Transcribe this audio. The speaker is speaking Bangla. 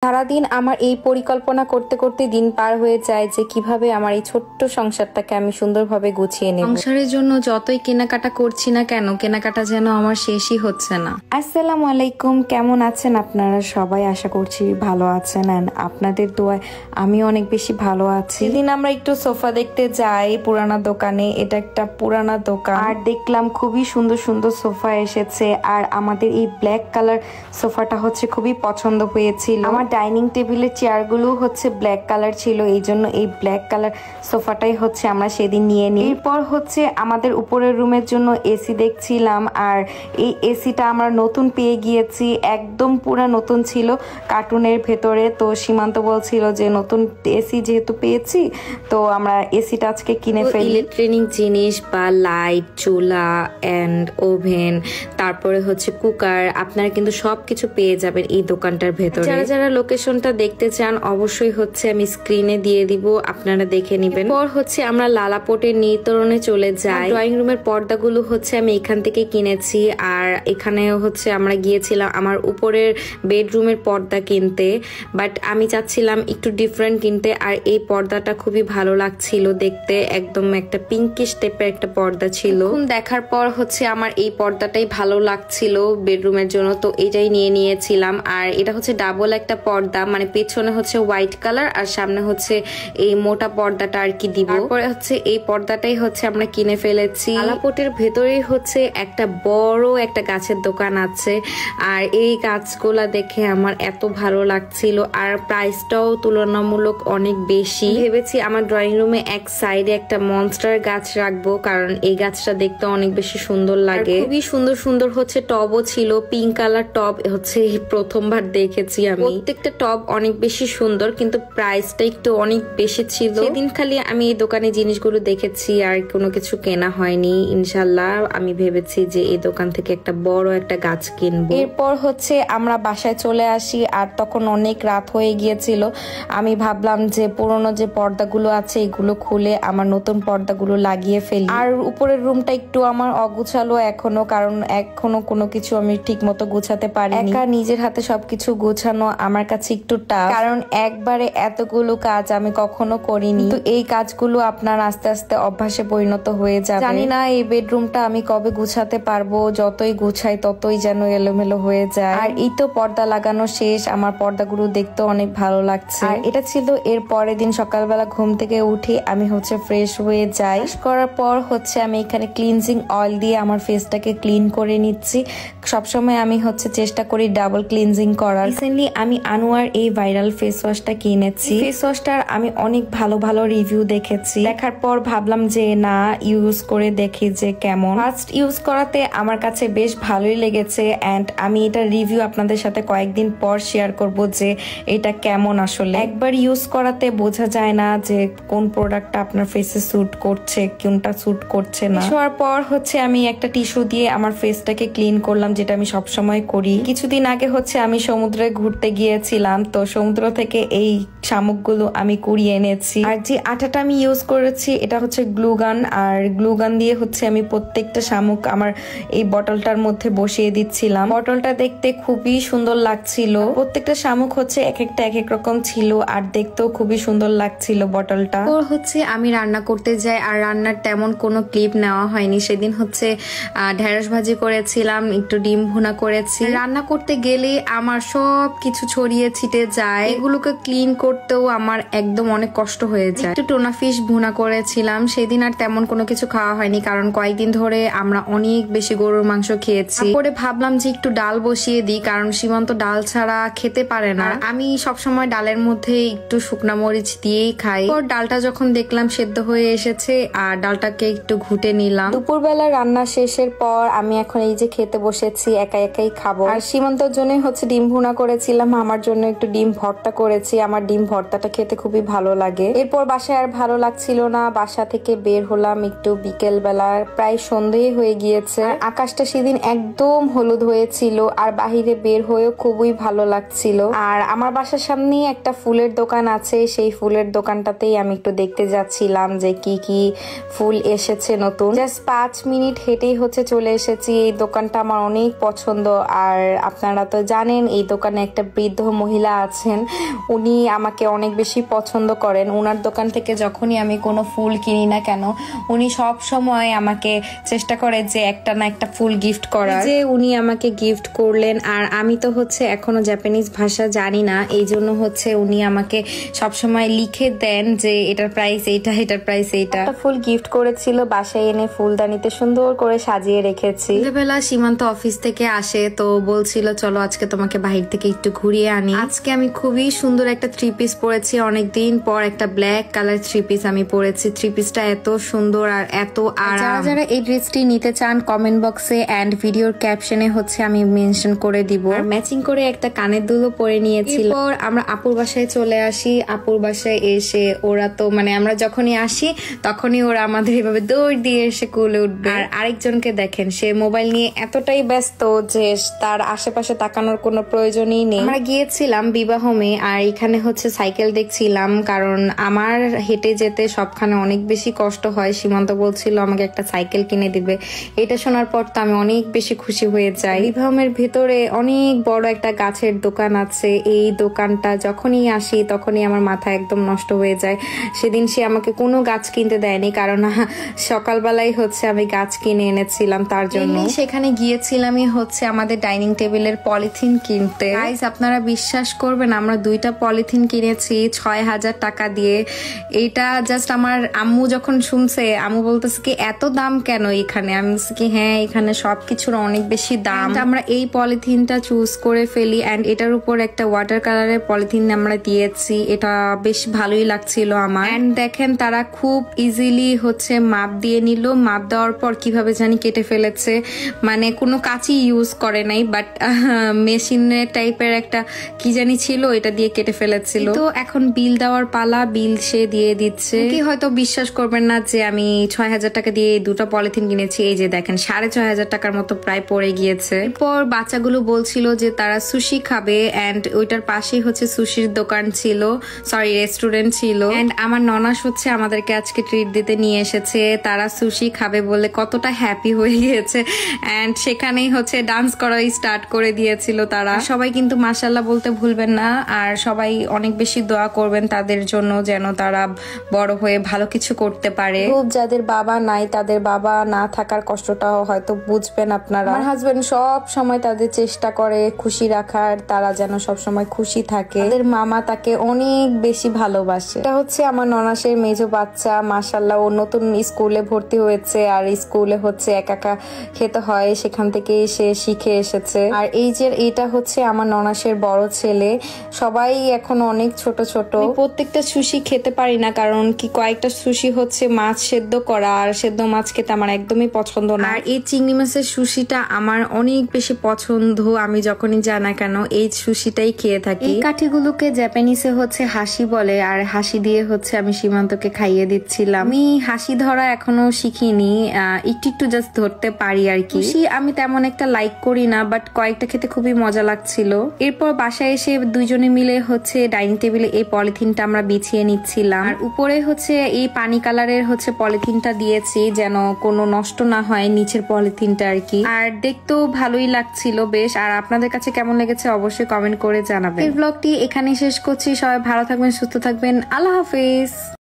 সারাদিন আমার এই পরিকল্পনা করতে করতে দিন পার হয়ে যায় যে কিভাবে আমার এই ছোট্ট সংসারটাকে আমি সুন্দরভাবে গুছিয়ে নেব। সংসারের জন্য যতই কেনাকাটা করছি না কেন, কেনাকাটা যেন আমার শেষই হচ্ছে না। আসসালামু আলাইকুম, কেমন আছেন আপনারা সবাই? আশা করছি ভালো আছেন। আপনাদের দোয়ায় আমি অনেক বেশি ভালো আছি। সেদিন আমরা একটু সোফা দেখতে যাই পুরানা দোকানে। এটা একটা পুরানা দোকান, আর দেখলাম খুবই সুন্দর সুন্দর সোফা এসেছে। আর আমাদের এই ব্ল্যাক কালার সোফাটা হচ্ছে খুবই পছন্দ হয়েছিল। আমার ডাইনিং টেবিলের চেয়ারগুলো হচ্ছে ব্ল্যাক কালার ছিল, এই জন্য এই ব্ল্যাক কালার সোফাটাই হচ্ছে আমরা সেদিন নিয়ে নিই। এরপর হচ্ছে আমাদের উপরের রুমের জন্য এসি দেখছিলাম, আর এই এসিটা আমরা নতুন পেয়ে গিয়েছি, একদম পুরা নতুন ছিল কার্টুনের ভেতরে। তো সীমান্ত বলছিল যে নতুন এসি যেহেতু পেয়েছি তো আমরা এসিটা আজকে কিনে ফেলি। ইলেকট্রনিক জিনিস বা লাইট, চুলা এন্ড ওভেন, তারপরে হচ্ছে কুকার, আপনারা কিন্তু সবকিছু পেয়ে যাবেন এই দোকানটার ভেতরে। যারা যারা লোকেশনটা দেখতে চান অবশ্যই হচ্ছে আমি স্ক্রিনে দিয়ে দিব, আপনারা দেখে নিবেন। পর হচ্ছে আমরা লালাপটের নিতরণে চলে যাই। ড্রয়িং রুমের পর্দাগুলো হচ্ছে আমি এখান থেকে কিনেছি, আর এখানে হচ্ছে আমরা গিয়েছিলাম আমার উপরের বেডরুমের পর্দা কিনতে, বাট আমি চাচ্ছিলাম একটু ডিফারেন্ট কিনতে। আর এই পর্দাটা খুবই ভালো লাগছিল দেখতে, একদম একটা পিঙ্কিশ টাইপের একটা পর্দা ছিল। দেখার পর হচ্ছে আমার এই পর্দাটাই ভালো লাগছিল বেডরুমের জন্য, তো এটাই নিয়ে নিয়েছিলাম। আর এটা হচ্ছে ডাবল একটা পর্দা, মানে পেছনে হচ্ছে হোয়াইট কালার আর সামনে হচ্ছে এই মোটা পর্দাটা আর কি দিব। তারপরে হচ্ছে এই পর্দাটাই হচ্ছে আমরা কিনে ফেলেছি। লালাপটের ভেতরেই হচ্ছে একটা বড় একটা গাছের দোকান আছে, আর এই গাছগুলা দেখে আমার এত ভালো লাগছিল, আর প্রাইসটাও তুলনামূলক অনেক বেশি। ভেবেছি আমার ড্রয়িং রুমে এক সাইডে একটা মনস্টার গাছ রাখবো, কারণ এই গাছটা দেখতে অনেক বেশি সুন্দর লাগে। খুবই সুন্দর সুন্দর হচ্ছে টবও ছিল, পিঙ্ক কালার টব হচ্ছে প্রথমবার দেখেছি আমি। প্রত্যেকটা টব অনেক বেশি সুন্দর, কিন্তু প্রাইসটা একটু অনেক বেশি ছিল। সেদিন খালি আমি এই দোকানে জিনিসগুলো দেখেছি আর কোনো কিছু কেনা হয়নি। ইনশাল্লাহ আমি ভেবেছি যে এই দোকান থেকে একটা বড় একটা গাছ কিনবো। এরপর হচ্ছে আমরা বাসায় চলে আসি, আর তখন অনেক রাত হয়ে গিয়েছিল। আমি ভাবলাম যে পুরোনো যে পর্দাগুলো আছে এগুলো খুলে আমার নতুন পর্দাগুলো লাগিয়ে ফেলি। আর উপরের রুমটা একটু আমার অগুছালো এখনো, কারণ এখনো কোনো কিছু আমি ঠিক মতো গুছাতে পারিনি। একা নিজের হাতে সবকিছু গোছানো আমার কাছে একটু টাফ, কারণ একবারে এতগুলো কাজ আমি কখনো করিনি। তো এই কাজগুলো আপনার আস্তে আস্তে অভ্যাসে পরিণত হয়ে যাবে। জানি না এই বেডরুমটা আমি কবে গুছাতে পারবো, যতই গুছাই ততই যেন এলোমেলো হয়ে যায়। আর এই তো পর্দা লাগানো শেষ, আমার পর্দাগুলো দেখতে অনেক ভালো লাগছে। আর এটা ছিল এর পরের দিন সকালবেলা ঘুম থেকে উঠে আমি হচ্ছে ফ্রেশ হয়ে যাই। করার পর হচ্ছে আমি এখানে ক্লিনজিং অয়েল দিয়ে আমার ফেসটাকে ক্লিন করে নিচ্ছি। সবসময় আমি হচ্ছে চেষ্টা করি ডাবল ক্লিনজিং করার। রিসেন্টলি আমি আনোয়ার এই ভাইরাল ফেস ওয়াশটা কিনেছি। ফেস ওয়াশটার আমি অনেক ভালো ভালো রিভিউ দেখেছি, দেখার পর ভাবলাম যে না ইউজ করে দেখি যে কেমন। ফার্স্ট ইউজ করাতে আমার কাছে বেশ ভালোই লেগেছে, এন্ড আমি এটা রিভিউ আপনাদের সাথে কয়েকদিন পর শেয়ার করব যে এটা কেমন। আসলে একবার ইউজ করাতে বোঝা যায় না যে কোন প্রোডাক্টটা আপনার ফেসে স্যুট করছে, কোনটা স্যুট করছে না। শোয়ার পর হচ্ছে আমি একটা টিস্যু দিয়ে আমার ফেসটাকে ক্লিন করলাম, যেটা আমি সবসময় করি। কিছুদিন আগে হচ্ছে আমি সমুদ্রে ঘুরতে গিয়েছিলাম, তো সমুদ্র থেকে এই শামুকগুলো আমি কুড়িয়ে এনেছি। আর যে আটাটা আমি ইউজ করেছি এটা হচ্ছে গ্লুগান, আর গ্লুগান দিয়ে হচ্ছে আমি প্রত্যেকটা শামুক আমার এই বটলটার মধ্যে বসিয়ে দিচ্ছিলাম। বটলটা দেখতে খুবই সুন্দর লাগছিল, প্রত্যেকটা শামুক হচ্ছে এক একটা এক এক রকম ছিল, আর দেখতেও খুবই সুন্দর লাগছিল বটলটা। তো হচ্ছে আমি রান্না করতে যাই, আর রান্নার তেমন কোনো ক্লিপ নেওয়া হয়নি। সেদিন হচ্ছে ঢেঁড়স ভাজি করেছিলাম, একটু ডিম ভুনা করেছি। রান্না করতে গেলে আমার সব কিছু ছড়িয়ে ছিটে যায়, এগুলোকে ক্লিন করতেও আমার একদম অনেক কষ্ট হয়ে যায়। একটু টোনা ফিশ ভুনা করেছিলাম, সেদিন আর তেমন কোনো কিছু খাওয়া হয়নি, কারণ কয়েকদিন ধরে আমরা অনেক বেশি গরুর মাংস খেয়েছি। পরে ভাবলাম যে একটু ডাল বসিয়ে দিই, কারণ সীমান্ত ডাল ছাড়া খেতে পারে না। আমি সবসময় ডালের মধ্যে একটু শুকনা মরিচ দিয়েই খাই। ডালটা যখন দেখলাম সেদ্ধ হয়ে এসেছে, আর ডালটাকে একটু ঘুটে নিলাম। দুপুরবেলা রান্না শেষের পর আমি এখন এই যে খেতে বসেছি, একা একাই খাবো। আর সীমান্তর জন্য হচ্ছে ডিম ভুনা করেছিলাম, আমার জন্য একটু ডিম ভর্তা করেছি। আমার ডিম ভর্তাটা খেতে খুবই ভালো লাগে। এরপর বাসায় আর ভালো লাগছিল না, বাসা থেকে বের হলাম একটু বিকেল বেলা, প্রায় সন্ধ্যে হয়ে গিয়েছে। আকাশটা সেদিন একদম হলুদ হয়েছিল, আর বাহিরে বের হয়েও খুবই ভালো লাগছিল। আর আমার বাসার সামনেই একটা ফুলের দোকান আছে, সেই ফুলের দোকানটাতেই আমি একটু দেখতে যাচ্ছিলাম যে কি কি ফুল এসেছে নতুন। জাস্ট 5 মিনিট হেঁটেই হচ্ছে চলে এসেছি। এই দোকানটা আমার অনেক পছন্দ, আর আপনারা তো জানেন এই দোকানে একটা বৃদ্ধ মহিলা আছেন, উনি আমাকে অনেক বেশি পছন্দ করেন। ওনার দোকান থেকে যখনই আমি কোনো ফুল কিনি না কেন, উনি সব সময় আমাকে চেষ্টা করে যে একটা না একটা ফুল গিফট করার। যে উনি আমাকে গিফট করলেন, আর আমি তো হচ্ছে এখনো জাপানিজ ভাষা জানি না, এই জন্য হচ্ছে উনি আমাকে সবসময় লিখে দেন যে এটার প্রাইস এইটা, এটার প্রাইস এইটা। একটা ফুল গিফট করেছিল, বাসায় এনে ফুলদানিতে সুন্দর করে সাজিয়ে রেখেছি। বেলা সীমান্ত অফিস থেকে আসে, তো বলছিল চলো আজকে তোমাকে বাহির থেকে একটু ঘুরিয়ে আনি। আজকে আমি খুবই সুন্দর একটা থ্রি পিস পরেছি, অনেকদিন পর একটা ব্ল্যাক কালার থ্রি পিস আমি পরেছি। থ্রি পিসটা এত সুন্দর আর এত আরাম। যারা যারা এই ড্রেসটি নিতে চান কমেন্ট বক্সে এন্ড ভিডিওর ক্যাপশনে হচ্ছে আমি মেনশন করে দিব। ম্যাচিং করে একটা কানের দুলও পরে নিয়েছিল। এরপর আমরা আপুর বাসায় চলে আসি। আপুর বাসায় এসে ওরা তো মানে আমরা যখনই আসি তখনই ওরা আমাদের এভাবে দৌড় দিয়ে এসে কোলে উঠবে। আর আরেকজনকে দেখেন, সে মোবাইল নিয়ে এতটাই ব্যস্ত যে তার আশেপাশে তাকানোর কোনো প্রয়োজনই নেই। আমরা গিয়েছিলাম বিবাহমে, আর এখানে হচ্ছে সাইকেল দেখছিলাম, কারণ আমার হেঁটে যেতে সবখানে অনেক বেশি কষ্ট হয়। সীমান্ত বলছিল আমাকে একটা সাইকেল কিনে দিবে। এটা শোনার পর তো আমি অনেক বেশি খুশি হয়ে যাই। বিবাহমের ভেতরে অনেক বড় একটা গাছের দোকান আছে। এই দোকানটা যখনই আসি তখনই আমার মাথা একদম নষ্ট হয়ে যায়। সেদিন সে আমাকে কোনো গাছ কিনতে দেয়নি, কারণ সকালবেলায় হচ্ছে আমি গাছ কিনে এনেছিলাম তার জন্য। সেখানে গিয়েছিলামই হচ্ছে আমাদের ডাইনিং টেবিলের পলিথিন কিনতে। গাইস, আপনারা বিশ্বাস করবেন, আমরা 2টা পলিথিন কিনেছি 6000 টাকা দিয়ে। এইটা জাস্ট আমার আম্মু যখন শুনছে, আম্মু বলতেছে কি এত দাম কেন এখানে? আমি বলছি কি হ্যাঁ, এখানে সবকিছুর অনেক বেশি দাম। আমরা এই পলিথিনটা চুজ করে ফেলি, এন্ড এটার উপর একটা ওয়াটার কালারের পলিথিন আমরা দিয়েছি। এটা বেশ ভালোই লাগছিল আমার। এন্ড দেখেন তারা খুব ইজিলি হচ্ছে মাপ দিয়ে নিল। মাপ দেওয়ার পর কিভাবে জানি কেটে ফেলেছে, মানে কোনো কাঁচি ইউজ করে নাই, বাট মেশিনের টাইপের একটা কি জানি ছিল, এটা দিয়ে কেটে ফেলেছিল। তো এখন বিল দেওয়ার পালা, বিল সে দিয়ে দিচ্ছে। কি হয়তো বিশ্বাস করবেন না যে আমি 6000 টাকা দিয়ে 2টা পলিথিন কিনেছি। এই যে দেখেন 6500 টাকার মতো প্রায় পড়ে গিয়েছে। এরপর বাচ্চাগুলো বলছিল যে তারা সুশি খাবে, এন্ড ওইটার পাশেই হচ্ছে সুশির দোকান ছিল, সরি রেস্টুরেন্ট ছিল। এন্ড আমার ননাস হচ্ছে আমাদেরকে আজকে ট্রিট দিতে নিয়ে এসেছে। তারা সুশি খাবে বলে কতটা হ্যাপি হয়ে গিয়েছে, এন্ড সেখানেই হচ্ছে ডান্স করা স্টার্ট করে দিয়েছিল তারা। সবাই কিন্তু মাশাআল্লাহ বলতে ভুলবেন না, আর সবাই অনেক বেশি দোয়া করবেন তাদের জন্য, যেন তারা বড় হয়ে ভালো কিছু করতে পারে। খুব যাদের বাবা নাই, তাদের বাবা না থাকার কষ্টটাও হয়তো বুঝবেন আপনারা। আমার হাজবেন্ড সব সময় তাদের চেষ্টা করে খুশি রাখার, তারা যেন সব সময় খুশি থাকে। তাদের মামা তাকে অনেক বেশি ভালোবাসে। এটা হচ্ছে আমার ননাসের মেজো বাচ্চা, মাশাআল্লাহ ও নতুন স্কুলে ভর্তি হয়েছে, আর স্কুলে হচ্ছে একা একা খেতে হয়, সেখান থেকে সে শিখে এসেছে। আর এই যে এটা হচ্ছে আমার ননাসের বড় ছেলে। সবাই এখন অনেক ছোট ছোট। প্রত্যেকটা সুশি খেতে পারি না, কারণ কি কয়েকটা সুশি হচ্ছে মাছ সেদ্ধ করা, আর সেদ্ধ মাছ খেতে আমার একদমই পছন্দ না। আর এই চিংড়ি মাছের সুশিটা আমার অনেক বেশি পছন্দ। আমি যখনই যাই না কেন এই সুশিটাই খেয়ে থাকি। এই কাঠিগুলোকে জাপানিসে হচ্ছে হাসি বলে, আর হাসি দিয়ে হচ্ছে আমি সীমান্তকে খাইয়ে দিচ্ছিলাম। আমি হাসি ধরা এখনো শিখিনি, একটু একটু জাস্ট ধরতে পারি আর কি। আমি তেমন একটা লাইক করি না, বাট কয়েকটা খেতে খুবই মজা লাগছিল। এরপর বাসায় এসে দুইজনে মিলে হচ্ছে ডাইনিং টেবিলে এই পলিথিনটা আমরা বিছিয়ে নিচ্ছিলাম। আর উপরে হচ্ছে এই পানি কালারের হচ্ছে পলিথিনটা দিয়েছি যেন কোনো নষ্ট না হয় নিচের পলিথিনটা আর কি। আর দেখতেও ভালোই লাগছিল বেশ। আর আপনাদের কাছে কেমন লেগেছে অবশ্যই কমেন্ট করে জানাবেন। এই ব্লগটি এখানেই শেষ করছি। সবাই ভালো থাকবেন, সুস্থ থাকবেন। আল্লাহ হাফেজ।